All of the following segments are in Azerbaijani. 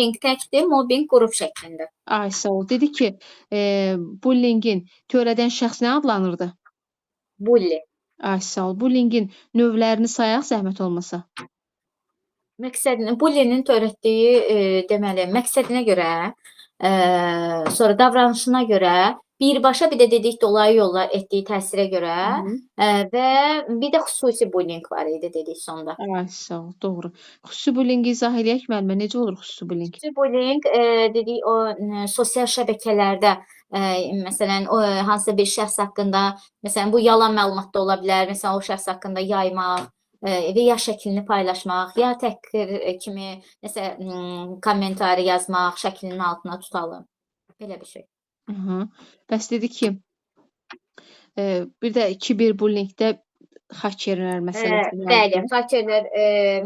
Mobbing təkdir, mobbing qrup şəklində. Ay, sağ ol. Dedi ki, bullyingin törədən şəxs nə adlanırdı? Bully. Ay, sağ ol. Bullyingin növlərini sayaq zəhmət olmasa. Bully'nin törətdiyi deməli məqsədinə görə, sonra davranışına görə, birbaşa bir də dedik dolayı yolla etdiyi təsirə görə və bir də xüsusi bullying var idi dedik sonda. Ay, sağ ol. Doğru. Xüsusi bullyingi izah eləyək müəllimə. Necə olur xüsusi bullying? Xüsusi bullying dedik o sosial şəbəkələrdə məsələn o hansısa bir şəxs haqqında, məsələn bu yalan məlumat da ola bilər, məsələn o şəxs haqqında yaymaq və ya şəklini paylaşmaq, ya təhqir kimi nəsə kommentari yazmaq, şəklinin altına tutalım. Belə bir şey. Bəs dedi ki, bir də kiberbullyingdə xakerlər məsələsi var. Bəli, xakerlər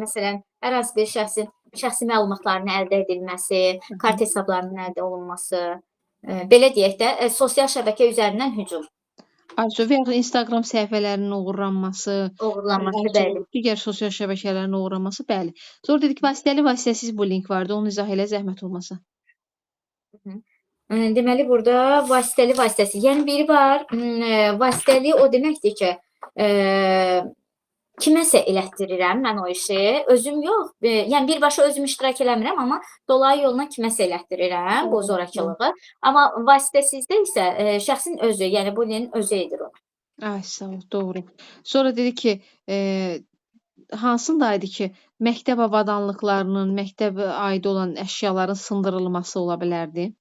məsələn hər hansı bir şəxsin şəxsi məlumatlarının əldə edilməsi, kart hesablarının əldə olunması, belə deyək də, sosial şəbəkə üzərindən hücum. Arzu və ya Instagram səhifələrinin uğurlanması, bəli. digər sosial şəbəkələrin uğurlanması, bəli. Sonra dedik vasitəli, vasitəsiz bullying vardı. Onu izah elə zəhmət olmasa. Deməli burada vasitəli, vasitəsiz. Yəni biri var, vasitəli o deməkdir ki, kiməsə elətdirirəm mən o işi, özüm yox, yəni birbaşa özüm iştirak eləmirəm, amma dolayı yolla kiməsə elətdirirəm bu zorakılığı. Amma vasitəsizdə isə şəxsin özü, yəni bullying özü edir onu. Ay, sağ ol, doğru. Sonra dedi ki, hansındaydı ki, məktəb avadanlıqlarının, məktəbə aid olan əşyaların sındırılması ola bilərdi?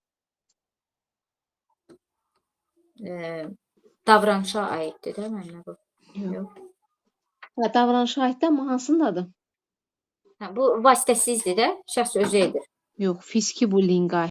Davranışa aiddir də mənə bu. Yox. Davranışa aiddir, amma hansındadır? Bu vasitəsizdir də, şəxs özü edir. Yox, fiziki bullyinqə aid.